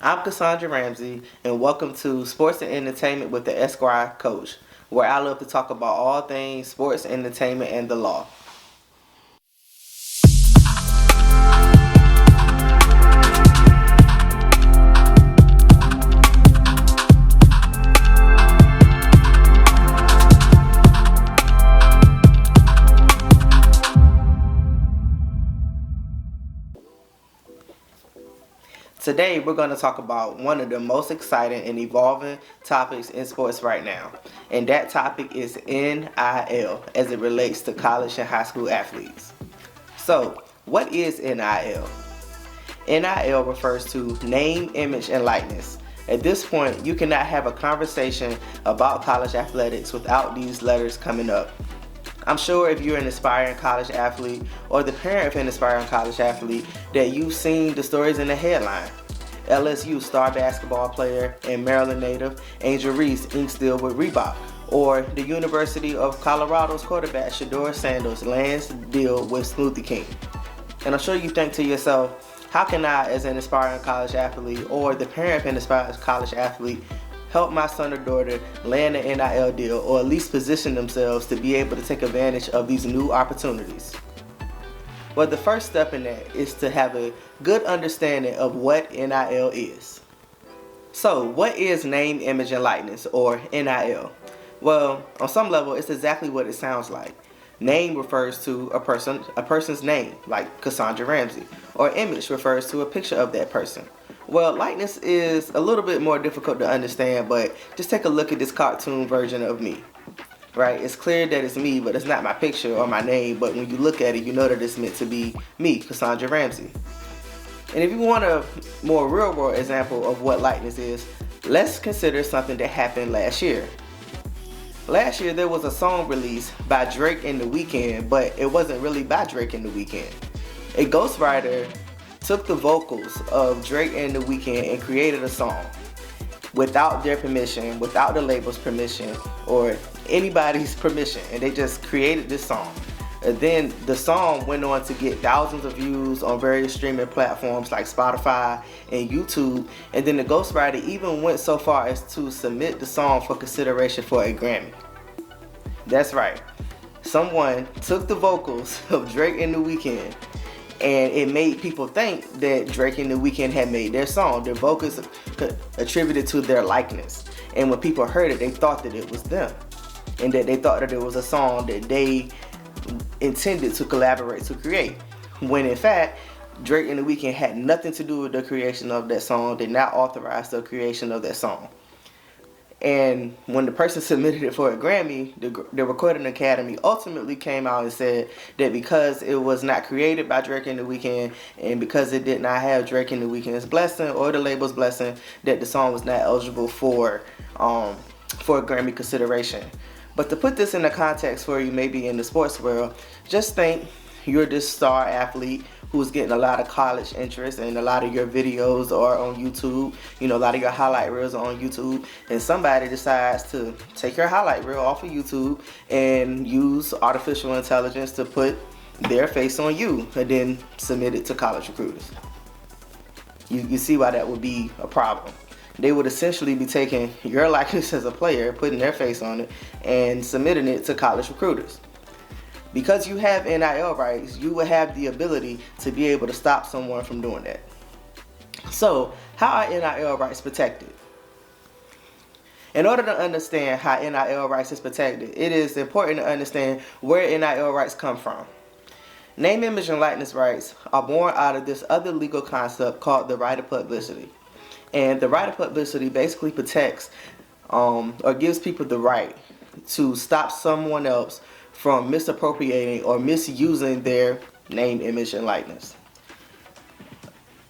I'm Kassandra Ramsey, and welcome to Sports and Entertainment with the Esquire Coach, where I love to talk about all things sports, entertainment, and the law. Today, we're going to talk about one of the most exciting and evolving topics in sports right now, and that topic is NIL as it relates to college and high school athletes. So, what is NIL? NIL refers to name, image, and likeness. At this point, you cannot have a conversation about college athletics without these letters coming up. I'm sure if you're an aspiring college athlete or the parent of an aspiring college athlete that you've seen the stories in the headline. LSU star basketball player and Maryland native Angel Reese inks deal with Reebok, or the University of Colorado's quarterback Shedeur Sanders lands deal with Smoothie King. And I'm sure you think to yourself, how can I, as an aspiring college athlete or the parent of an aspiring college athlete, help my son or daughter land an NIL deal, or at least position themselves to be able to take advantage of these new opportunities? Well, the first step in that is to have a good understanding of what NIL is. So, what is name, image, and likeness, or NIL? Well, on some level, it's exactly what it sounds like. Name refers to a person's name, like Kassandra Ramsey, or image refers to a picture of that person. Well, likeness is a little bit more difficult to understand, but just take a look at this cartoon version of me. Right? It's clear that it's me, but it's not my picture or my name, but when you look at it, you know that it's meant to be me, Kassandra Ramsey. And if you want a more real-world example of what likeness is, let's consider something that happened last year. Last year, there was a song released by Drake and The Weeknd, but it wasn't really by Drake and The Weeknd. A ghostwriter took the vocals of Drake and The Weeknd and created a song without their permission, without the label's permission, or anybody's permission, and they just created this song. And then the song went on to get thousands of views on various streaming platforms like Spotify and YouTube, and then the ghostwriter even went so far as to submit the song for consideration for a Grammy. That's right, someone took the vocals of Drake and The Weeknd, and it made people think that Drake and The Weeknd had made their song. Their vocals attributed to their likeness. And when people heard it, they thought that it was them. And that they thought that it was a song that they intended to collaborate to create. When in fact, Drake and The Weeknd had nothing to do with the creation of that song. They not authorized the creation of that song. And when the person submitted it for a Grammy, the Recording Academy ultimately came out and said that because it was not created by Drake and The Weeknd, and because it did not have Drake and The Weeknd's blessing or the label's blessing, that the song was not eligible for a Grammy consideration. But to put this in the context for you, maybe in the sports world, just think you're this star athlete who's getting a lot of college interest, and a lot of your videos are on YouTube. You know, a lot of your highlight reels are on YouTube, and somebody decides to take your highlight reel off of YouTube and use artificial intelligence to put their face on you and then submit it to college recruiters. You see why that would be a problem. They would essentially be taking your likeness as a player, putting their face on it, and submitting it to college recruiters. Because you have NIL rights, you will have the ability to be able to stop someone from doing that. So, how are NIL rights protected? In order to understand how NIL rights is protected, it is important to understand where NIL rights come from. Name, image, and likeness rights are born out of this other legal concept called the right of publicity. And the right of publicity basically protects or gives people the right to stop someone else from misappropriating or misusing their name, image, and likeness.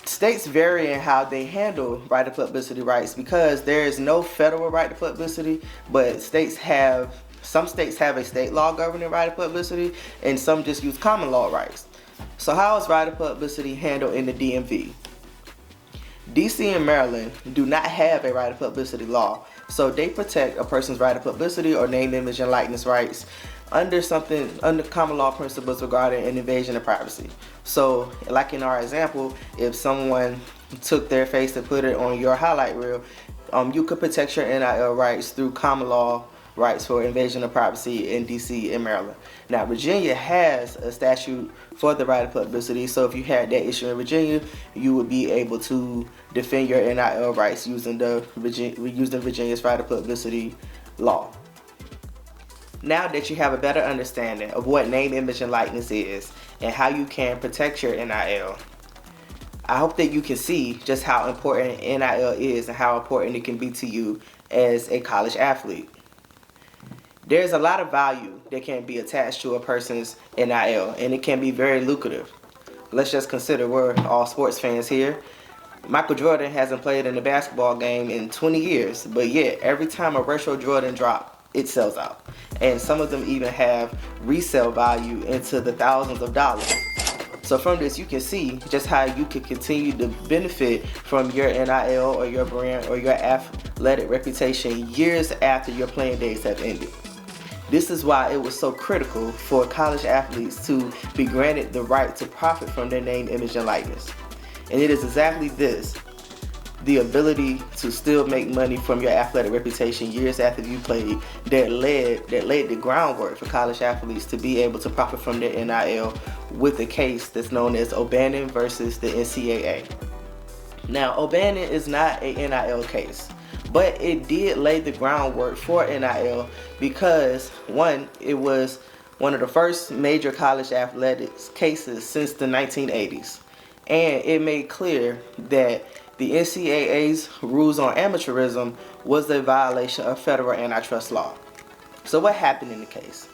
States vary in how they handle right of publicity rights because there is no federal right of publicity, but some states have a state law governing right of publicity, and some just use common law rights. So how is right of publicity handled in the DMV? DC and Maryland do not have a right of publicity law, so they protect a person's right of publicity or name, image, and likeness rights under common law principles regarding an invasion of privacy. So, like in our example, if someone took their face and put it on your highlight reel, you could protect your NIL rights through common law rights for invasion of privacy in DC and Maryland. Now, Virginia has a statute for the right of publicity, so if you had that issue in Virginia, you would be able to defend your NIL rights using Virginia's right of publicity law. Now that you have a better understanding of what name, image, and likeness is and how you can protect your NIL, I hope that you can see just how important NIL is and how important it can be to you as a college athlete. There's a lot of value that can be attached to a person's NIL, and it can be very lucrative. Let's just consider, we're all sports fans here. Michael Jordan hasn't played in a basketball game in 20 years, but yet every time a retro Jordan drop, it sells out. And some of them even have resale value into the thousands of dollars. So from this, you can see just how you can continue to benefit from your NIL or your brand or your athletic reputation years after your playing days have ended. This is why it was so critical for college athletes to be granted the right to profit from their name, image, and likeness. And it is exactly this, the ability to still make money from your athletic reputation years after you played, that laid the groundwork for college athletes to be able to profit from their NIL with a case that's known as Oband versus the NCAA. Now, Oband is not a NIL case, but it did lay the groundwork for NIL because, one, it was one of the first major college athletics cases since the 1980s. And it made clear that the NCAA's rules on amateurism was a violation of federal antitrust law. So what happened in the case?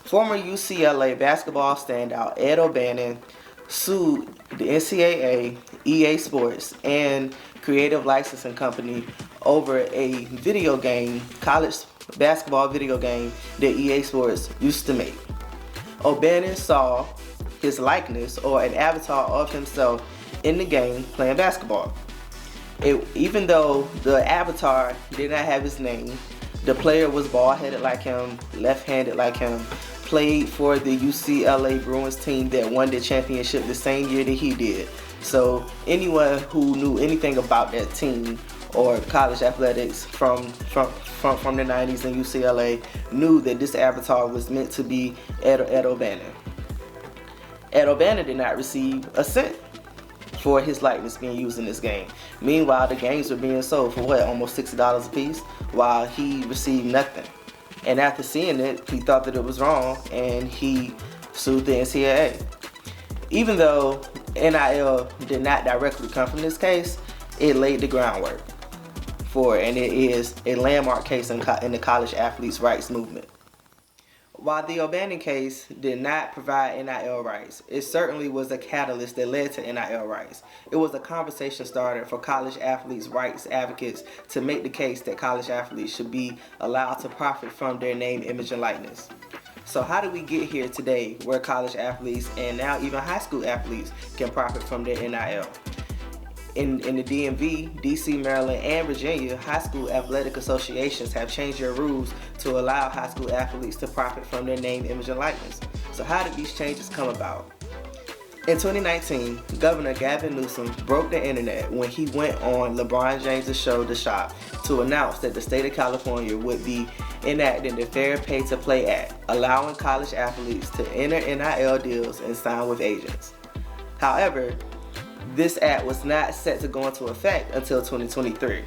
Former UCLA basketball standout Ed Oband sued the NCAA, EA Sports, and Creative Licensing Company over a video game, college basketball video game that EA Sports used to make. Oband saw his likeness or an avatar of himself in the game playing basketball. Even though the avatar did not have his name, the player was bald-headed like him, left-handed like him, played for the UCLA Bruins team that won the championship the same year that he did. So anyone who knew anything about that team or college athletics from the 90s in UCLA knew that this avatar was meant to be Ed Oband. Ed Oband did not receive a cent for his likeness being used in this game. Meanwhile, the games were being sold for almost $60 a piece, while he received nothing. And after seeing it, he thought that it was wrong, and he sued the NCAA. Even though NIL did not directly come from this case, it laid the groundwork for it, and it is a landmark case in the college athletes' rights movement. While the Oband case did not provide NIL rights, it certainly was a catalyst that led to NIL rights. It was a conversation starter for college athletes' rights advocates to make the case that college athletes should be allowed to profit from their name, image, and likeness. So how did we get here today where college athletes and now even high school athletes can profit from their NIL? In the DMV, DC, Maryland, and Virginia, high school athletic associations have changed their rules to allow high school athletes to profit from their name, image, and likeness. So how did these changes come about? In 2019, Governor Gavin Newsom broke the internet when he went on LeBron James' show, The Shop, to announce that the state of California would be enacting the Fair Pay to Play Act, allowing college athletes to enter NIL deals and sign with agents. However, this act was not set to go into effect until 2023.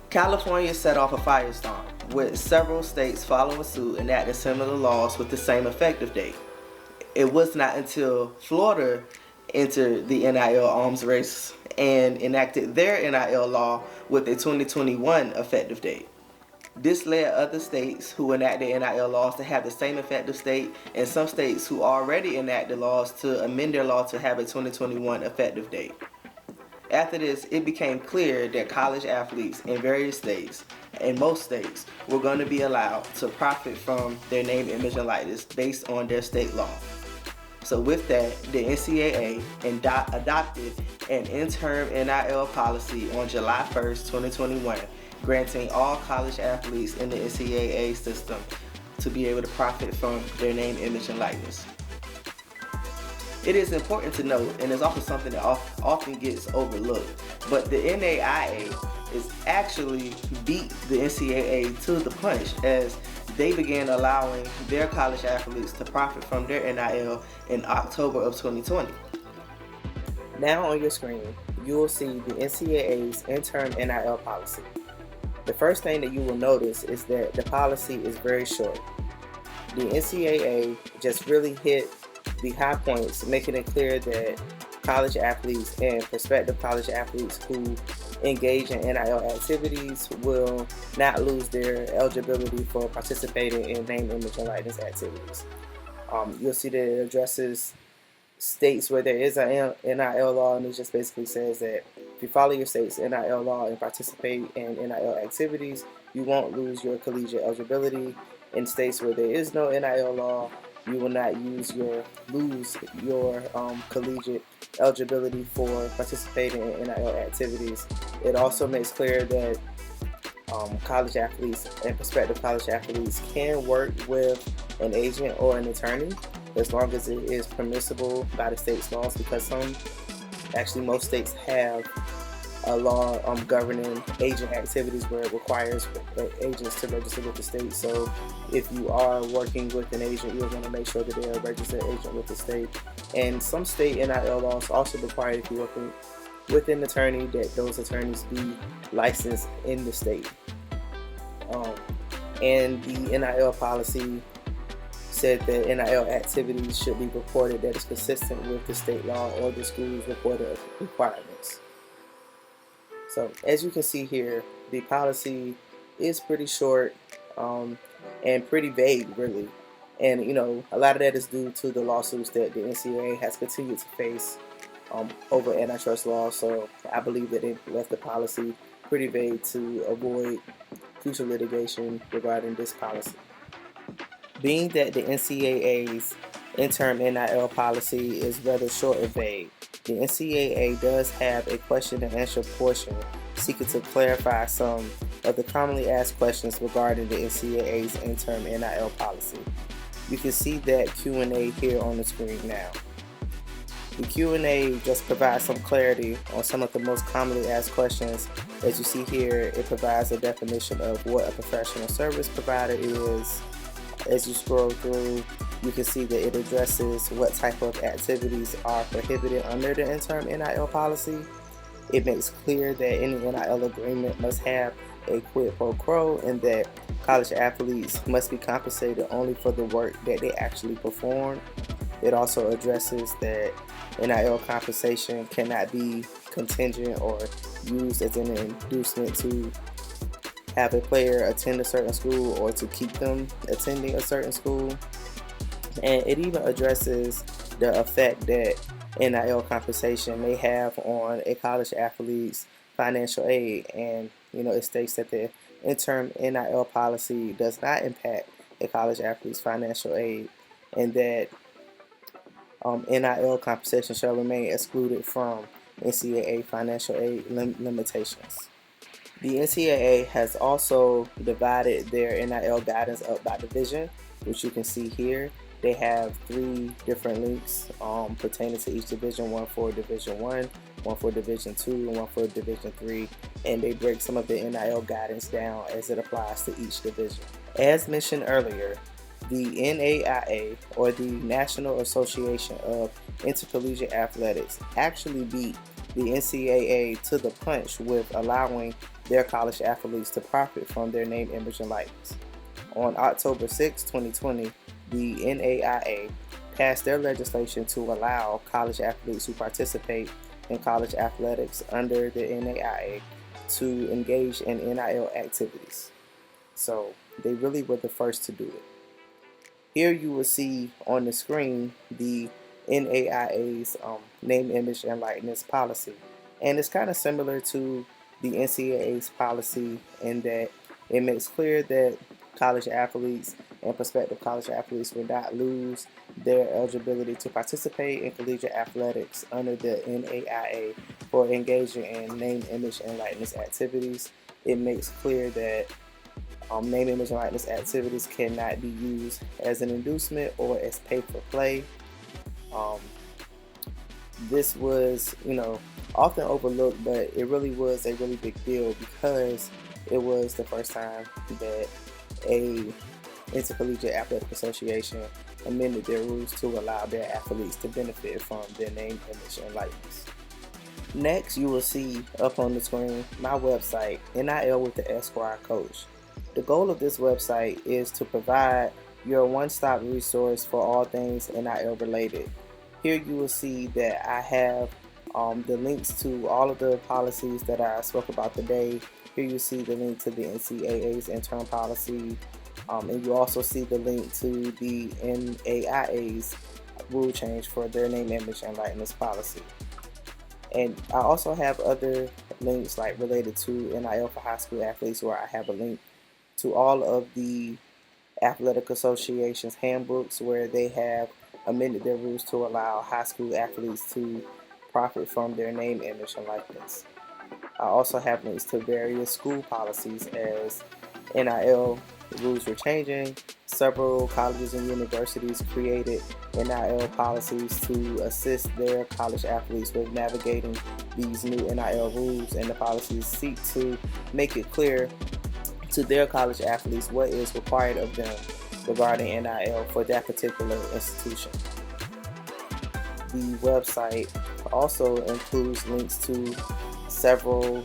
California set off a firestorm, with several states following suit and enacting similar laws with the same effective date. It was not until Florida entered the NIL arms race and enacted their NIL law with a 2021 effective date. This led other states who enacted NIL laws to have the same effective date, and some states who already enacted laws to amend their law to have a 2021 effective date. After this, it became clear that college athletes in various states, and most states, were going to be allowed to profit from their name, image, and likeness based on their state law. So with that, the NCAA adopted an interim NIL policy on July 1st, 2021, granting all college athletes in the NCAA system to be able to profit from their name, image, and likeness. It is important to note, and it's also something that often gets overlooked, but the NAIA is actually beat the NCAA to the punch as they began allowing their college athletes to profit from their NIL in October of 2020. Now on your screen, you will see the NCAA's interim NIL policy. The first thing that you will notice is that the policy is very short. The NCAA just really hit the high points, making it clear that college athletes and prospective college athletes who engage in NIL activities will not lose their eligibility for participating in name, image, and likeness activities. You'll see that it addresses states where there is an NIL law, and it just basically says that if you follow your state's NIL law and participate in NIL activities, you won't lose your collegiate eligibility. In states where there is no NIL law, you will not lose your collegiate eligibility for participating in NIL activities. It also makes clear that college athletes and prospective college athletes can work with an agent or an attorney as long as it is permissible by the state's laws, because most states have a law governing agent activities where it requires agents to register with the state. So if you are working with an agent, you're going to make sure that they are a registered agent with the state. And some state NIL laws also require, if you're working with an attorney, that those attorneys be licensed in the state. And the NIL policy said that NIL activities should be reported that is consistent with the state law or the school's reported requirements. So as you can see here, the policy is pretty short and pretty vague, really. And a lot of that is due to the lawsuits that the NCAA has continued to face over antitrust law. So I believe that they left the policy pretty vague to avoid future litigation regarding this policy. Being that the NCAA's interim NIL policy is rather short and vague, the NCAA does have a question and answer portion seeking to clarify some of the commonly asked questions regarding the NCAA's interim NIL policy. You can see that Q&A here on the screen now. The Q&A just provides some clarity on some of the most commonly asked questions. As you see here, it provides a definition of what a professional service provider is. As you scroll through, you can see that it addresses what type of activities are prohibited under the interim NIL policy. It makes clear that any NIL agreement must have a quid pro quo and that college athletes must be compensated only for the work that they actually perform. It also addresses that NIL compensation cannot be contingent or used as an inducement to have a player attend a certain school or to keep them attending a certain school. And it even addresses the effect that NIL compensation may have on a college athlete's financial aid. And it states that the interim NIL policy does not impact a college athlete's financial aid, and that NIL compensation shall remain excluded from NCAA financial aid limitations. The NCAA has also divided their NIL guidance up by division, which you can see here. They have 3 different links pertaining to each division, one for Division 1, one for Division 2, and one for Division 3, and they break some of the NIL guidance down as it applies to each division. As mentioned earlier, the NAIA, or the National Association of Intercollegiate Athletics, actually beat the NCAA to the punch with allowing their college athletes to profit from their name, image, and likeness. On October 6, 2020, the NAIA passed their legislation to allow college athletes who participate in college athletics under the NAIA to engage in NIL activities. So they really were the first to do it. Here you will see on the screen the NAIA's name, image, and likeness policy. And it's kind of similar to the NCAA's policy in that it makes clear that college athletes and prospective college athletes will not lose their eligibility to participate in collegiate athletics under the NAIA for engaging in name, image, and likeness activities. It makes clear that name, image, and likeness activities cannot be used as an inducement or as pay for play. This was, often overlooked, but it really was a really big deal because it was the first time that a Intercollegiate Athletic Association amended their rules to allow their athletes to benefit from their name, image, and likeness. Next, you will see up on the screen my website, NIL with the Esquire Coach. The goal of this website is to provide your one-stop resource for all things NIL related. Here you will see that I have the links to all of the policies that I spoke about today. Here you see the link to the NCAA's interim policy, and you also see the link to the NAIA's rule change for their name, image, and likeness policy. And I also have other links like related to NIL for high school athletes, where I have a link to all of the athletic associations handbooks where they have amended their rules to allow high school athletes to profit from their name, image, and likeness. I also have links to various school policies as NIL rules were changing. Several colleges and universities created NIL policies to assist their college athletes with navigating these new NIL rules, and the policies seek to make it clear to their college athletes what is required of them regarding NIL for that particular institution. The website also includes links to several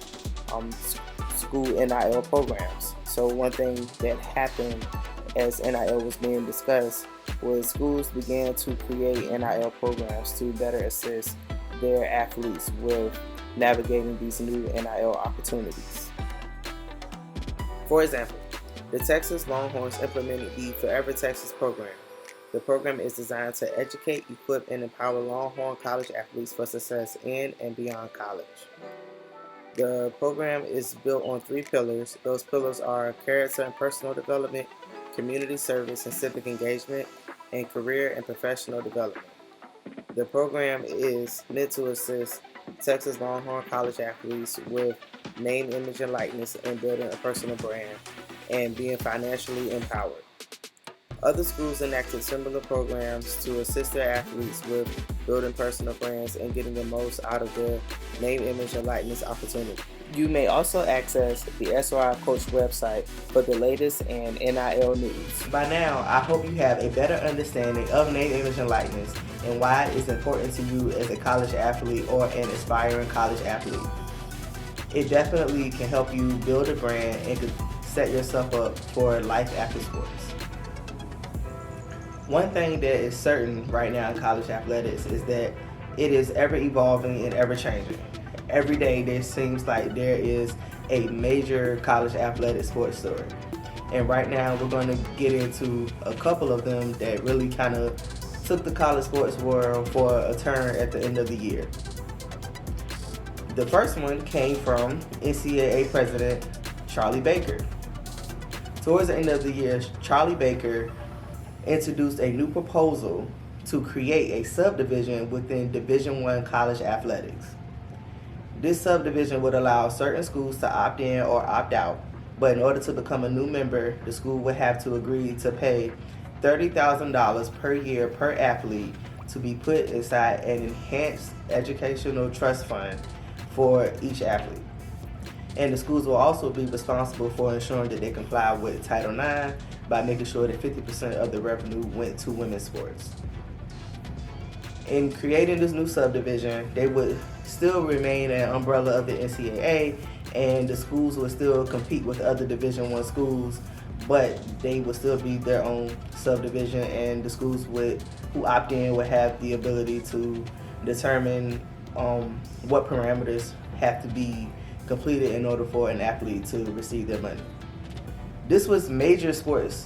school NIL programs. So one thing that happened as NIL was being discussed was schools began to create NIL programs to better assist their athletes with navigating these new NIL opportunities. For example, the Texas Longhorns implemented the Forever Texas program. The program is designed to educate, equip, and empower Longhorn college athletes for success in and beyond college. The program is built on 3 pillars. Those pillars are character and personal development, community service and civic engagement, and career and professional development. The program is meant to assist Texas Longhorn college athletes with name, image, and likeness in building a personal brand and being financially empowered. Other schools enacted similar programs to assist their athletes with building personal brands and getting the most out of their name, image, and likeness opportunity. You may also access the SRI Coach website for the latest and NIL news. By now, I hope you have a better understanding of name, image, and likeness and why it's important to you as a college athlete or an aspiring college athlete. It definitely can help you build a brand and could set yourself up for life after sports. One thing that is certain right now in college athletics is that it is ever evolving and ever changing. Every day there seems like there is a major college athletic sports story. And right now we're going to get into a couple of them that really kind of took the college sports world for a turn at the end of the year. The first one came from NCAA President Charlie Baker. Towards the end of the year, Charlie Baker introduced a new proposal to create a subdivision within Division I college athletics. This subdivision would allow certain schools to opt in or opt out, but in order to become a new member, the school would have to agree to pay $30,000 per year per athlete to be put inside an enhanced educational trust fund for each athlete. And the schools will also be responsible for ensuring that they comply with Title IX by making sure that 50% of the revenue went to women's sports. In creating this new subdivision, they would still remain an umbrella of the NCAA, and the schools would still compete with other Division I schools, but they would still be their own subdivision, and the schools who opt in would have the ability to determine what parameters have to be completed in order for an athlete to receive their money. This was major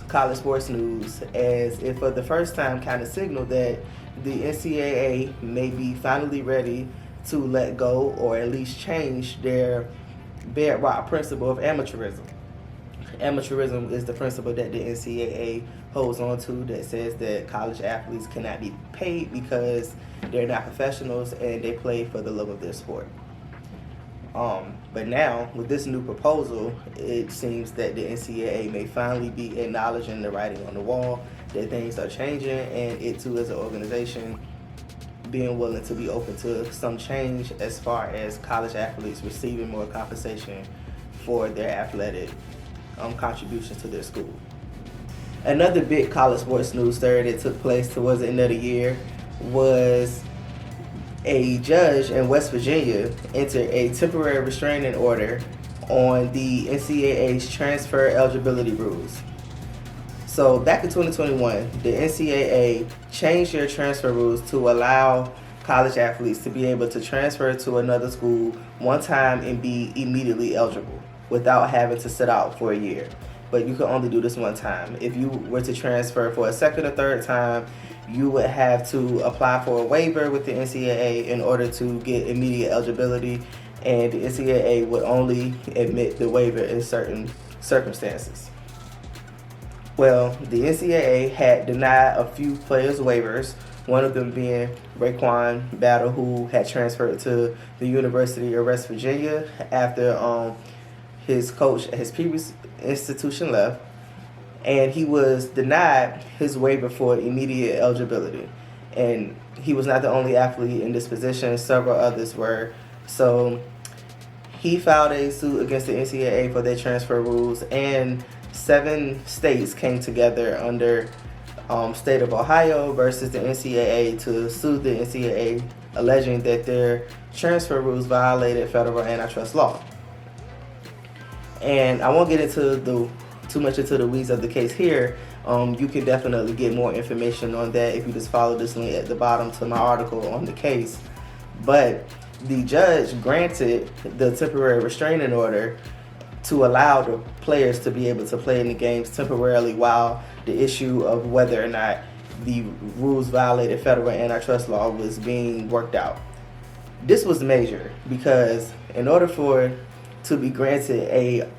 college sports news, as it for the first time kind of signaled that the NCAA may be finally ready to let go or at least change their bedrock principle of amateurism. Amateurism is the principle that the NCAA holds on to that says that college athletes cannot be paid because they're not professionals and they play for the love of their sport. But now, with this new proposal, it seems that the NCAA may finally be acknowledging the writing on the wall, that things are changing, and it too as an organization being willing to be open to some change as far as college athletes receiving more compensation for their athletic contributions to their school. Another big college sports news story that took place towards the end of the year was a judge in West Virginia entered a temporary restraining order on the NCAA's transfer eligibility rules. So back in 2021, the NCAA changed their transfer rules to allow college athletes to be able to transfer to another school one time and be immediately eligible without having to sit out for a year. But you can only do this one time. If you were to transfer for a second or third time, you would have to apply for a waiver with the NCAA in order to get immediate eligibility, and the NCAA would only admit the waiver in certain circumstances. Well, the NCAA had denied a few players waivers, one of them being Raekwon Battle, who had transferred to the University of West Virginia after his coach at his previous institution left, and he was denied his waiver for immediate eligibility. And he was not the only athlete in this position, several others were. So he filed a suit against the NCAA for their transfer rules, and 7 states came together under state of Ohio versus the NCAA to sue the NCAA, alleging that their transfer rules violated federal antitrust law. And I won't get into too much into the weeds of the case here. You can definitely get more information on that if you just follow this link at the bottom to my article on the case. But the judge granted the temporary restraining order to allow the players to be able to play in the games temporarily while the issue of whether or not the rules violated federal antitrust law was being worked out. This was major because in order for to be granted a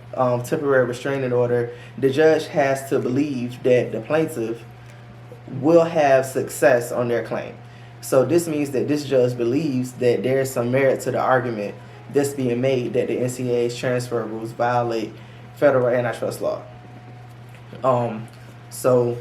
temporary restraining order, the judge has to believe that the plaintiff will have success on their claim. So this means that this judge believes that there is some merit to the argument that's being made that the NCAA's transfer rules violate federal antitrust law. So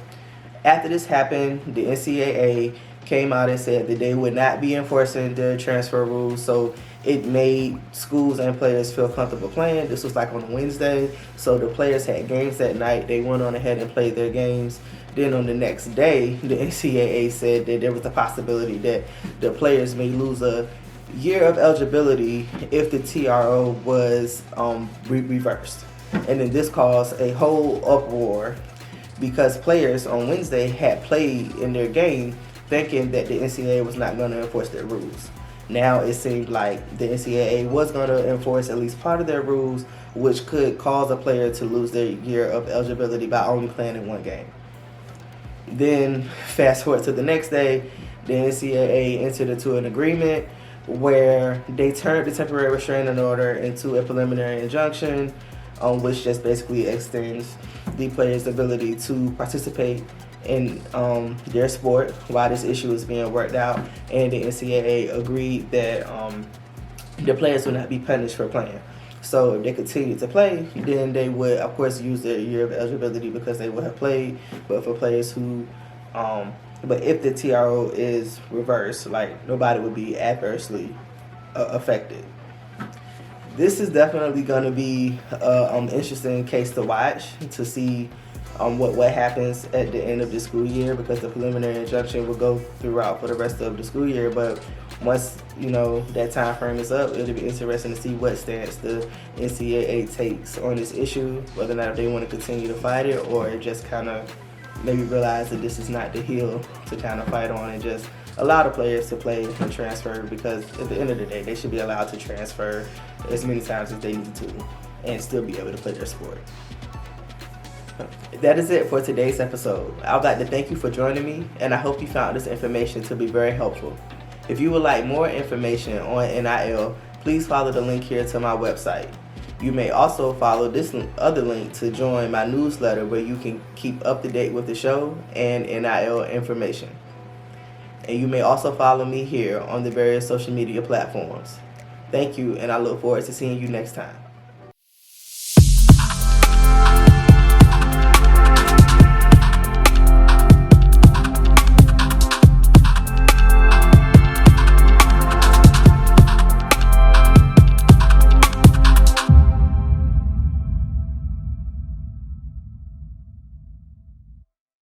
after this happened, the NCAA came out and said that they would not be enforcing the transfer rules, so it made schools and players feel comfortable playing. This was like on Wednesday, so the players had games that night. They went on ahead and played their games. Then on the next day, the NCAA said that there was a possibility that the players may lose a year of eligibility if the TRO was reversed. And then this caused a whole uproar because players on Wednesday had played in their game thinking that the NCAA was not going to enforce their rules. Now it seemed like the NCAA was going to enforce at least part of their rules, which could cause a player to lose their year of eligibility by only playing in one game. Then fast forward to the next day, the NCAA entered into an agreement where they turned the temporary restraining order into a preliminary injunction, which just basically extends the player's ability to participate in their sport while this issue is being worked out. And the NCAA agreed that the players would not be punished for playing. So if they continue to play, then they would, of course, use their year of eligibility because they would have played. But for players who, but if the TRO is reversed, like nobody would be adversely affected. This is definitely going to be an interesting case to watch to see what happens at the end of the school year, because the preliminary injunction will go throughout for the rest of the school year. But once that time frame is up, it'll be interesting to see what stance the NCAA takes on this issue, whether or not they want to continue to fight it or just kind of maybe realize that this is not the hill to kind of fight on and just allow the players to play and transfer, because at the end of the day, they should be allowed to transfer as many times as they need to and still be able to play their sport. That is it for today's episode. I would like to thank you for joining me, and I hope you found this information to be very helpful. If you would like more information on NIL, please follow the link here to my website. You may also follow this other link to join my newsletter, where you can keep up to date with the show and NIL information. And you may also follow me here on the various social media platforms. Thank you, and I look forward to seeing you next time.